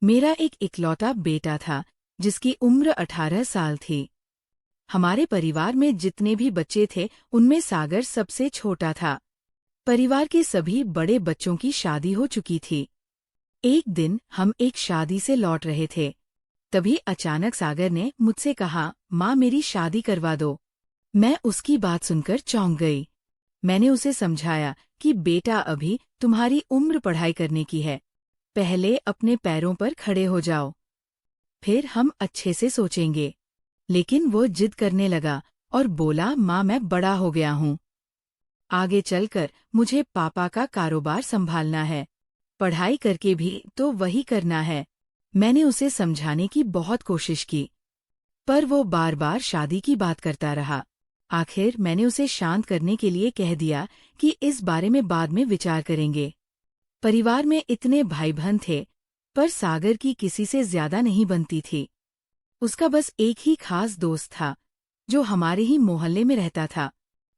मेरा एक इकलौता बेटा था जिसकी उम्र 18 साल थी। हमारे परिवार में जितने भी बच्चे थे उनमें सागर सबसे छोटा था। परिवार के सभी बड़े बच्चों की शादी हो चुकी थी। एक दिन हम एक शादी से लौट रहे थे। तभी अचानक सागर ने मुझसे कहा, माँ मेरी शादी करवा दो। मैं उसकी बात सुनकर चौंक गई। मैंने उसे समझाया कि बेटा अभी तुम्हारी उम्र पढ़ाई करने की है, पहले अपने पैरों पर खड़े हो जाओ, फिर हम अच्छे से सोचेंगे। लेकिन वो जिद करने लगा और बोला, माँ मैं बड़ा हो गया हूँ, आगे चलकर मुझे पापा का कारोबार संभालना है, पढ़ाई करके भी तो वही करना है। मैंने उसे समझाने की बहुत कोशिश की, पर वो बार बार शादी की बात करता रहा। आखिर मैंने उसे शांत करने के लिए कह दिया कि इस बारे में बाद में विचार करेंगे। परिवार में इतने भाई बहन थे, पर सागर की किसी से ज्यादा नहीं बनती थी। उसका बस एक ही खास दोस्त था, जो हमारे ही मोहल्ले में रहता था।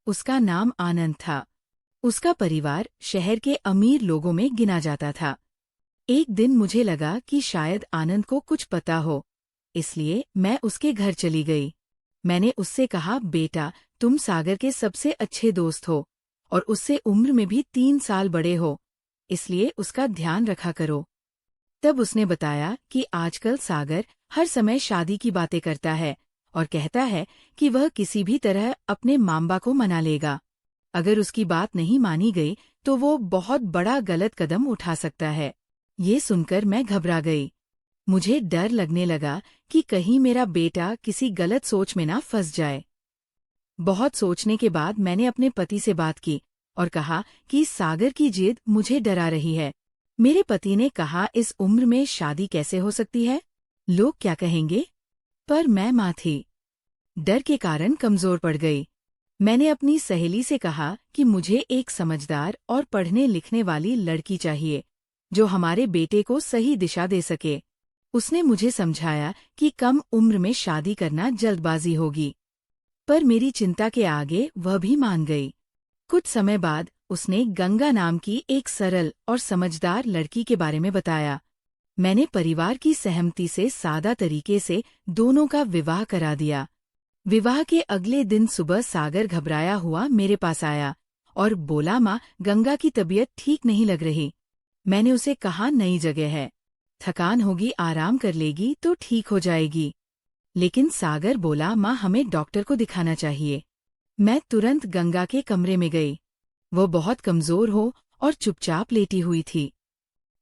उसका नाम आनंद था। उसका परिवार शहर के अमीर लोगों में गिना जाता था। एक दिन मुझे लगा कि शायद आनंद को कुछ पता हो, इसलिए मैं उसके घर चली गई। मैंने उससे कहा, बेटा तुम सागर के सबसे अच्छे दोस्त हो और उससे उम्र में भी 3 साल बड़े हो, इसलिए उसका ध्यान रखा करो। तब उसने बताया कि आजकल सागर हर समय शादी की बातें करता है और कहता है कि वह किसी भी तरह अपने मांबा को मना लेगा। अगर उसकी बात नहीं मानी गई तो वो बहुत बड़ा गलत कदम उठा सकता है। ये सुनकर मैं घबरा गई। मुझे डर लगने लगा कि कहीं मेरा बेटा किसी गलत सोच में ना फंस जाए। बहुत सोचने के बाद मैंने अपने पति से बात की और कहा कि सागर की जिद मुझे डरा रही है। मेरे पति ने कहा, इस उम्र में शादी कैसे हो सकती है, लोग क्या कहेंगे? पर मैं माँ थी, डर के कारण कमजोर पड़ गई। मैंने अपनी सहेली से कहा कि मुझे एक समझदार और पढ़ने लिखने वाली लड़की चाहिए, जो हमारे बेटे को सही दिशा दे सके। उसने मुझे समझाया कि कम उम्र में शादी करना जल्दबाजी होगी, पर मेरी चिंता के आगे वह भी मान गई। कुछ समय बाद उसने गंगा नाम की एक सरल और समझदार लड़की के बारे में बताया। मैंने परिवार की सहमति से सादा तरीके से दोनों का विवाह करा दिया। विवाह के अगले दिन सुबह सागर घबराया हुआ मेरे पास आया और बोला, माँ गंगा की तबीयत ठीक नहीं लग रही। मैंने उसे कहा, नई जगह है, थकान होगी, आराम कर लेगी तो ठीक हो जाएगी। लेकिन सागर बोला, माँ हमें डॉक्टर को दिखाना चाहिए। मैं तुरंत गंगा के कमरे में गई। वो बहुत कमजोर हो और चुपचाप लेटी हुई थी।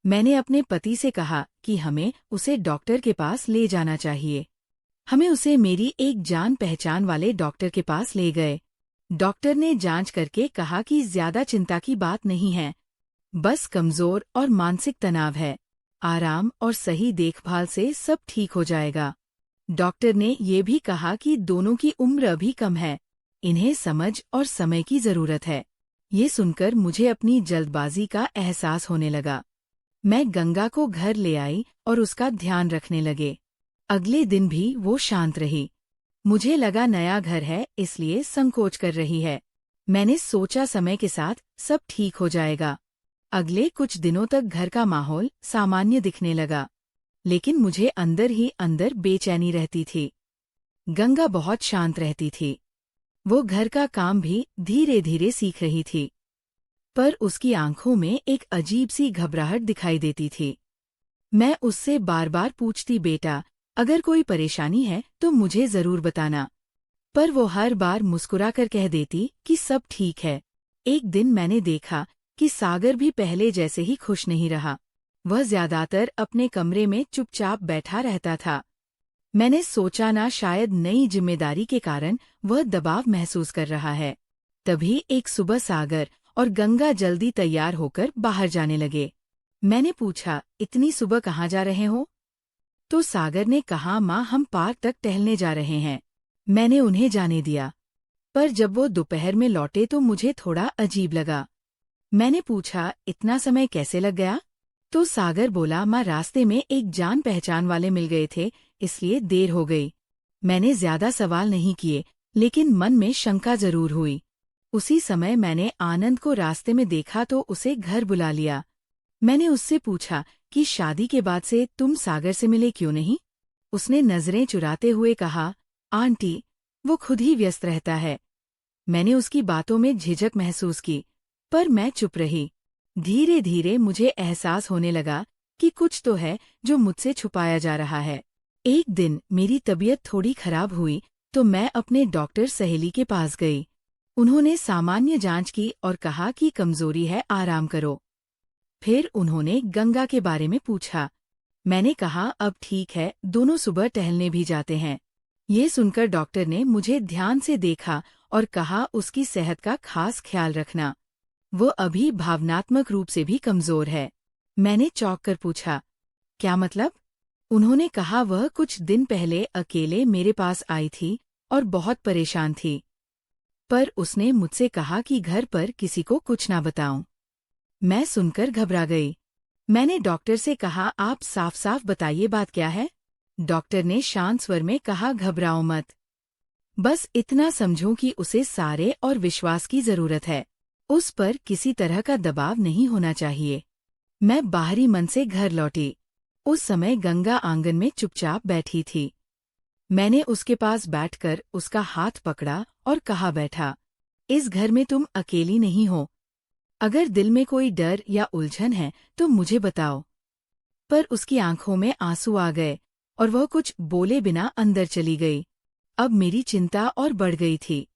मैंने अपने पति से कहा कि हमें उसे डॉक्टर के पास ले जाना चाहिए। हमें उसे मेरी एक जान पहचान वाले डॉक्टर के पास ले गए। डॉक्टर ने जांच करके कहा कि ज्यादा चिंता की बात नहीं है, बस कमजोर और मानसिक तनाव है, आराम और सही देखभाल से सब ठीक हो जाएगा। डॉक्टर ने ये भी कहा कि दोनों की उम्र अभी कम है, इन्हें समझ और समय की जरूरत है। ये सुनकर मुझे अपनी जल्दबाजी का एहसास होने लगा। मैं गंगा को घर ले आई और उसका ध्यान रखने लगे। अगले दिन भी वो शांत रही। मुझे लगा नया घर है इसलिए संकोच कर रही है। मैंने सोचा समय के साथ सब ठीक हो जाएगा। अगले कुछ दिनों तक घर का माहौल सामान्य दिखने लगा, लेकिन मुझे अंदर ही अंदर बेचैनी रहती थी। गंगा बहुत शांत रहती थी। वो घर का काम भी धीरे धीरे सीख रही थी, पर उसकी आंखों में एक अजीब सी घबराहट दिखाई देती थी। मैं उससे बार बार पूछती, बेटा अगर कोई परेशानी है तो मुझे जरूर बताना, पर वो हर बार मुस्कुराकर कह देती कि सब ठीक है। एक दिन मैंने देखा कि सागर भी पहले जैसे ही खुश नहीं रहा। वह ज्यादातर अपने कमरे में चुपचाप बैठा रहता था। मैंने सोचा, ना शायद नई जिम्मेदारी के कारण वह दबाव महसूस कर रहा है। तभी एक सुबह सागर और गंगा जल्दी तैयार होकर बाहर जाने लगे। मैंने पूछा, इतनी सुबह कहाँ जा रहे हो? तो सागर ने कहा, माँ हम पार्क तक टहलने जा रहे हैं। मैंने उन्हें जाने दिया, पर जब वो दोपहर में लौटे तो मुझे थोड़ा अजीब लगा। मैंने पूछा, इतना समय कैसे लग गया? तो सागर बोला, माँ रास्ते में एक जान पहचान वाले मिल गए थे, इसलिए देर हो गई। मैंने ज्यादा सवाल नहीं किए, लेकिन मन में शंका जरूर हुई। उसी समय मैंने आनंद को रास्ते में देखा तो उसे घर बुला लिया। मैंने उससे पूछा कि शादी के बाद से तुम सागर से मिले क्यों नहीं? उसने नजरें चुराते हुए कहा, आंटी, वो खुद ही व्यस्त रहता है। मैंने उसकी बातों में झिझक महसूस की, पर मैं चुप रही। धीरे धीरे मुझे एहसास होने लगा कि कुछ तो है जो मुझसे छुपाया जा रहा है। एक दिन मेरी तबीयत थोड़ी खराब हुई तो मैं अपने डॉक्टर सहेली के पास गई। उन्होंने सामान्य जांच की और कहा कि कमजोरी है, आराम करो। फिर उन्होंने गंगा के बारे में पूछा। मैंने कहा अब ठीक है, दोनों सुबह टहलने भी जाते हैं। ये सुनकर डॉक्टर ने मुझे ध्यान से देखा और कहा उसकी सेहत का खास ख्याल रखना। वो अभी भावनात्मक रूप से भी कमजोर है। मैंने चौंक कर पूछा, क्या मतलब? उन्होंने कहा वह कुछ दिन पहले अकेले मेरे पास आई थी और बहुत परेशान थी। पर उसने मुझसे कहा कि घर पर किसी को कुछ ना बताऊं। मैं सुनकर घबरा गई। मैंने डॉक्टर से कहा, आप साफ साफ बताइए बात क्या है? डॉक्टर ने शांत स्वर में कहा, घबराओ मत। बस इतना समझो कि उसे सारे और विश्वास की जरूरत है। उस पर किसी तरह का दबाव नहीं होना चाहिए। मैं बाहरी मन से घर लौटी। उस समय गंगा आंगन में चुपचाप बैठी थी। मैंने उसके पास बैठकर उसका हाथ पकड़ा और कहा, बैठा, इस घर में तुम अकेली नहीं हो। अगर दिल में कोई डर या उलझन है तो मुझे बताओ। पर उसकी आंखों में आंसू आ गए और वह कुछ बोले बिना अंदर चली गई। अब मेरी चिंता और बढ़ गई थी।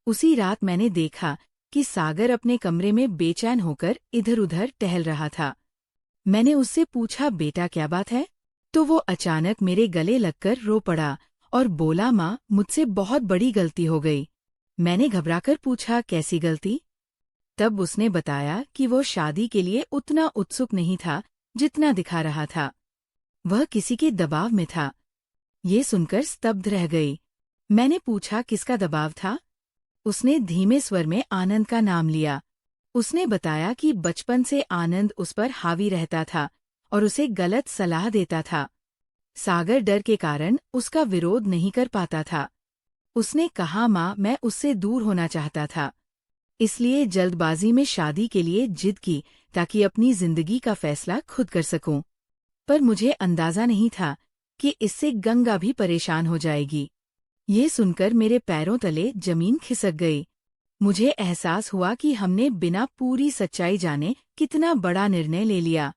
उसी रात मैंने देखा कि सागर अपने कमरे में बेचैन होकर इधर-उधर टहल रहा था। मैंने उससे पूछा, बेटा क्या बात है? तो वो अचानक मेरे गले लगकर रो पड़ा और बोला, माँ, मुझसे बहुत बड़ी गलती हो गई। मैंने घबराकर पूछा, कैसी गलती? तब उसने बताया कि वो शादी के लिए उतना उत्सुक नहीं था जितना दिखा रहा था। वह किसी के दबाव में था। ये सुनकर स्तब्ध रह गई। मैंने पूछा, किसका दबाव था? उसने धीमे स्वर में आनंद का नाम लिया। उसने बताया कि बचपन से आनंद उस पर हावी रहता था और उसे गलत सलाह देता था। सागर डर के कारण उसका विरोध नहीं कर पाता था। उसने कहा, माँ, मैं उससे दूर होना चाहता था, इसलिए जल्दबाजी में शादी के लिए जिद की ताकि अपनी जिंदगी का फैसला खुद कर सकूं। पर मुझे अंदाजा नहीं था कि इससे गंगा भी परेशान हो जाएगी। ये सुनकर मेरे पैरों तले जमीन खिसक गई। मुझे एहसास हुआ कि हमने बिना पूरी सच्चाई जाने कितना बड़ा निर्णय ले लिया।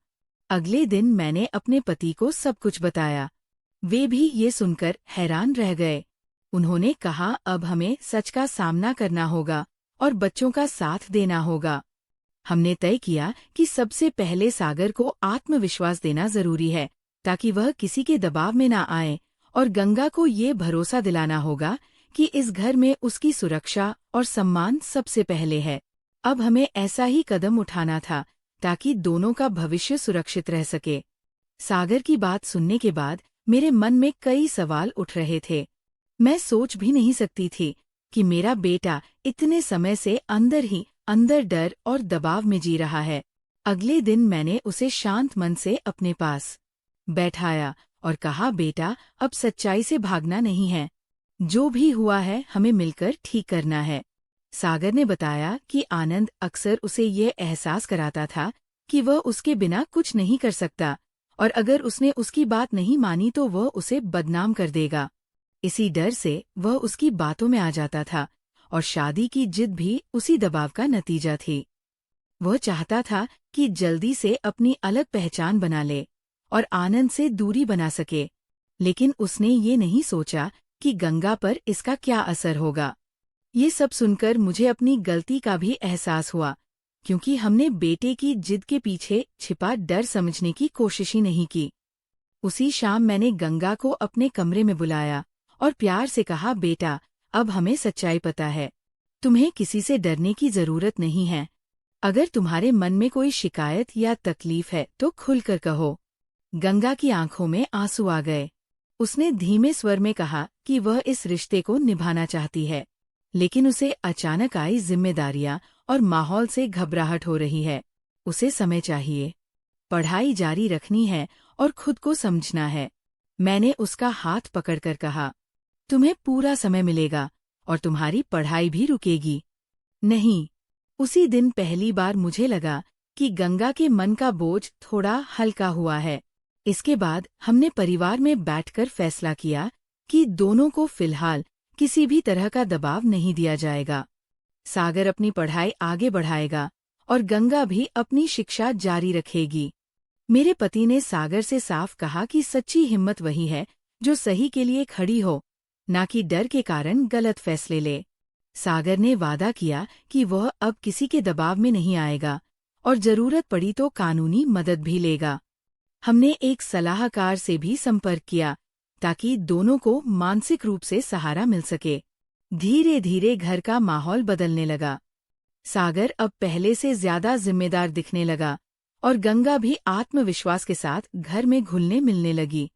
अगले दिन मैंने अपने पति को सब कुछ बताया। वे भी ये सुनकर हैरान रह गए। उन्होंने कहा, अब हमें सच का सामना करना होगा और बच्चों का साथ देना होगा। हमने तय किया कि सबसे पहले सागर को आत्मविश्वास देना जरूरी है ताकि वह किसी के दबाव में ना आए, और गंगा को ये भरोसा दिलाना होगा कि इस घर में उसकी सुरक्षा और सम्मान सबसे पहले है। अब हमें ऐसा ही कदम उठाना था ताकि दोनों का भविष्य सुरक्षित रह सके। सागर की बात सुनने के बाद मेरे मन में कई सवाल उठ रहे थे। मैं सोच भी नहीं सकती थी कि मेरा बेटा इतने समय से अंदर ही अंदर डर और दबाव में जी रहा है। अगले दिन मैंने उसे शांत मन से अपने पास बैठाया और कहा, बेटा, अब सच्चाई से भागना नहीं है। जो भी हुआ है हमें मिलकर ठीक करना है। सागर ने बताया कि आनंद अक्सर उसे ये एहसास कराता था कि वह उसके बिना कुछ नहीं कर सकता और अगर उसने उसकी बात नहीं मानी तो वह उसे बदनाम कर देगा। इसी डर से वह उसकी बातों में आ जाता था और शादी की जिद भी उसी दबाव का नतीजा थी। वह चाहता था कि जल्दी से अपनी अलग पहचान बना ले और आनंद से दूरी बना सके, लेकिन उसने ये नहीं सोचा कि गंगा पर इसका क्या असर होगा। ये सब सुनकर मुझे अपनी गलती का भी एहसास हुआ, क्योंकि हमने बेटे की जिद के पीछे छिपा डर समझने की कोशिश ही नहीं की। उसी शाम मैंने गंगा को अपने कमरे में बुलाया और प्यार से कहा, बेटा, अब हमें सच्चाई पता है। तुम्हें किसी से डरने की जरूरत नहीं है। अगर तुम्हारे मन में कोई शिकायत या तकलीफ है तो खुलकर कहो। गंगा की आंखों में आंसू आ गए। उसने धीमे स्वर में कहा कि वह इस रिश्ते को निभाना चाहती है, लेकिन उसे अचानक आई जिम्मेदारियां और माहौल से घबराहट हो रही है। उसे समय चाहिए, पढ़ाई जारी रखनी है और खुद को समझना है। मैंने उसका हाथ पकड़कर कहा, तुम्हें पूरा समय मिलेगा और तुम्हारी पढ़ाई भी रुकेगी नहीं। उसी दिन पहली बार मुझे लगा कि गंगा के मन का बोझ थोड़ा हल्का हुआ है। इसके बाद हमने परिवार में बैठकर फैसला किया कि दोनों को फिलहाल किसी भी तरह का दबाव नहीं दिया जाएगा। सागर अपनी पढ़ाई आगे बढ़ाएगा और गंगा भी अपनी शिक्षा जारी रखेगी। मेरे पति ने सागर से साफ कहा कि सच्ची हिम्मत वही है जो सही के लिए खड़ी हो, ना कि डर के कारण गलत फैसले ले। सागर ने वादा किया कि वह अब किसी के दबाव में नहीं आएगा और जरूरत पड़ी तो कानूनी मदद भी लेगा। हमने एक सलाहकार से भी संपर्क किया ताकि दोनों को मानसिक रूप से सहारा मिल सके। धीरे धीरे घर का माहौल बदलने लगा। सागर अब पहले से ज्यादा जिम्मेदार दिखने लगा और गंगा भी आत्मविश्वास के साथ घर में घुलने मिलने लगी।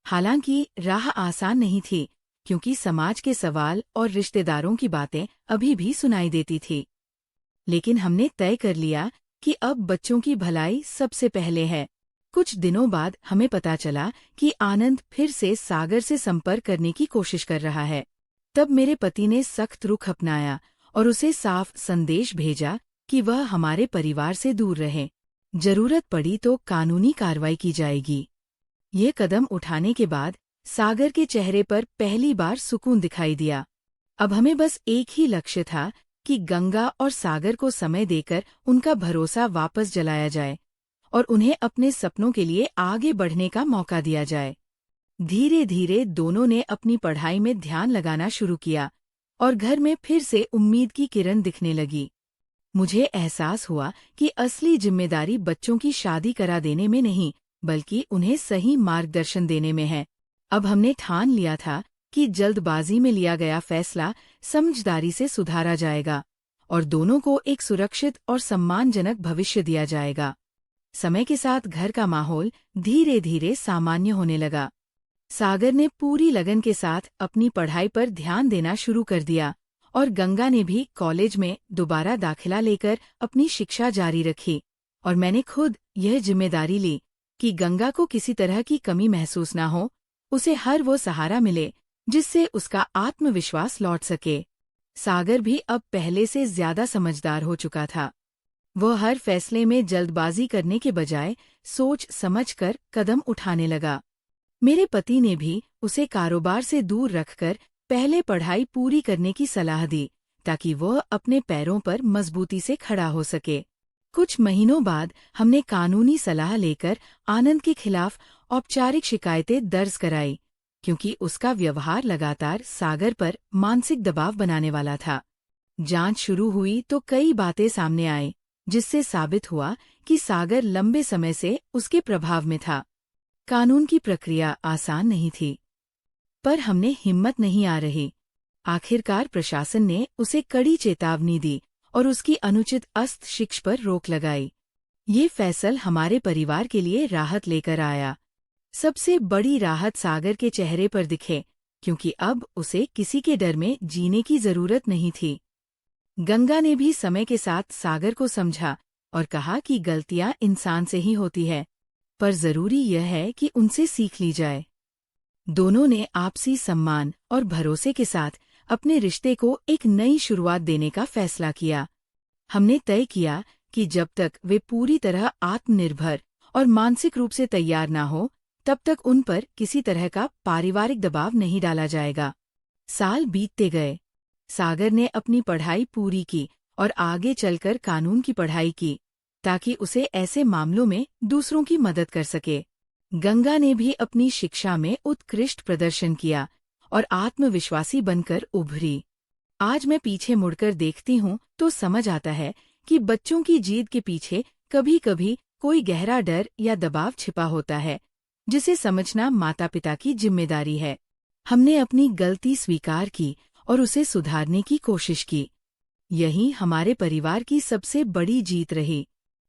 हालांकि राह आसान नहीं थी, क्योंकि समाज के सवाल और रिश्तेदारों की बातें अभी भी सुनाई देती थी। लेकिन हमने तय कर लिया कि अब बच्चों की भलाई सबसे पहले है। कुछ दिनों बाद हमें पता चला कि आनंद फिर से सागर से संपर्क करने की कोशिश कर रहा है। तब मेरे पति ने सख्त रुख अपनाया और उसे साफ संदेश भेजा कि वह हमारे परिवार से दूर रहे। जरूरत पड़ी तो कानूनी कार्रवाई की जाएगी। ये कदम उठाने के बाद सागर के चेहरे पर पहली बार सुकून दिखाई दिया। अब हमें बस एक ही लक्ष्य था कि गंगा और सागर को समय देकर उनका भरोसा वापस जलाया जाए और उन्हें अपने सपनों के लिए आगे बढ़ने का मौका दिया जाए। धीरे धीरे दोनों ने अपनी पढ़ाई में ध्यान लगाना शुरू किया और घर में फिर से उम्मीद की किरण दिखने लगी। मुझे एहसास हुआ कि असली जिम्मेदारी बच्चों की शादी करा देने में नहीं, बल्कि उन्हें सही मार्गदर्शन देने में है। अब हमने ठान लिया था कि जल्दबाजी में लिया गया फैसला समझदारी से सुधारा जाएगा और दोनों को एक सुरक्षित और सम्मानजनक भविष्य दिया जाएगा। समय के साथ घर का माहौल धीरे धीरे सामान्य होने लगा। सागर ने पूरी लगन के साथ अपनी पढ़ाई पर ध्यान देना शुरू कर दिया और गंगा ने भी कॉलेज में दोबारा दाखिला लेकर अपनी शिक्षा जारी रखी। और मैंने खुद यह जिम्मेदारी ली कि गंगा को किसी तरह की कमी महसूस न हो, उसे हर वो सहारा मिले जिससे उसका आत्मविश्वास लौट सके। सागर भी अब पहले से ज्यादा समझदार हो चुका था। वह हर फैसले में जल्दबाजी करने के बजाय सोच समझकर कदम उठाने लगा। मेरे पति ने भी उसे कारोबार से दूर रखकर पहले पढ़ाई पूरी करने की सलाह दी, ताकि वह अपने पैरों पर मजबूती से खड़ा हो सके। कुछ महीनों बाद हमने कानूनी सलाह लेकर आनंद के खिलाफ औपचारिक शिकायतें दर्ज कराई, क्योंकि उसका व्यवहार लगातार सागर पर मानसिक दबाव बनाने वाला था। जांच शुरू हुई तो कई बातें सामने आई, जिससे साबित हुआ कि सागर लंबे समय से उसके प्रभाव में था। कानून की प्रक्रिया आसान नहीं थी, पर हमने हिम्मत नहीं आ रही। आखिरकार प्रशासन ने उसे कड़ी चेतावनी दी और उसकी अनुचित हस्तक्षेप पर रोक लगाई। ये फैसला हमारे परिवार के लिए राहत लेकर आया। सबसे बड़ी राहत सागर के चेहरे पर दिखे, क्योंकि अब उसे किसी के डर में जीने की जरूरत नहीं थी। गंगा ने भी समय के साथ सागर को समझा और कहा कि गलतियां इंसान से ही होती है, पर जरूरी यह है कि उनसे सीख ली जाए। दोनों ने आपसी सम्मान और भरोसे के साथ अपने रिश्ते को एक नई शुरुआत देने का फैसला किया। हमने तय किया कि जब तक वे पूरी तरह आत्मनिर्भर और मानसिक रूप से तैयार न हो, तब तक उन पर किसी तरह का पारिवारिक दबाव नहीं डाला जाएगा। साल बीतते गए। सागर ने अपनी पढ़ाई पूरी की और आगे चलकर कानून की पढ़ाई की, ताकि उसे ऐसे मामलों में दूसरों की मदद कर सके। गंगा ने भी अपनी शिक्षा में उत्कृष्ट प्रदर्शन किया और आत्मविश्वासी बनकर उभरी। आज मैं पीछे मुड़कर देखती हूँ तो समझ आता है कि बच्चों की जीत के पीछे कभी कभी कोई गहरा डर या दबाव छिपा होता है, जिसे समझना माता-पिता की जिम्मेदारी है। हमने अपनी गलती स्वीकार की और उसे सुधारने की कोशिश की। यही हमारे परिवार की सबसे बड़ी जीत रही।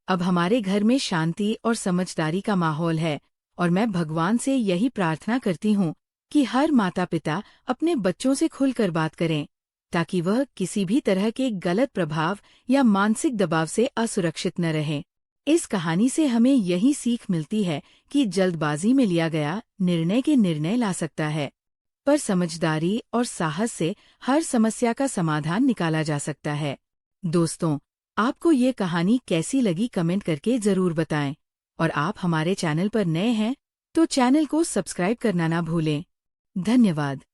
अब हमारे घर में शांति और समझदारी का माहौल है और मैं भगवान से यही प्रार्थना करती हूँ कि हर माता-पिता अपने बच्चों से खुलकर बात करें, ताकि वह किसी भी तरह के गलत प्रभाव या मानसिक दबाव से असुरक्षित न रहें। इस कहानी से हमें यही सीख मिलती है कि जल्दबाजी में लिया गया निर्णय ला सकता है, पर समझदारी और साहस से हर समस्या का समाधान निकाला जा सकता है। दोस्तों, आपको ये कहानी कैसी लगी कमेंट करके ज़रूर बताएं। और आप हमारे चैनल पर नए हैं तो चैनल को सब्सक्राइब करना ना भूलें। धन्यवाद।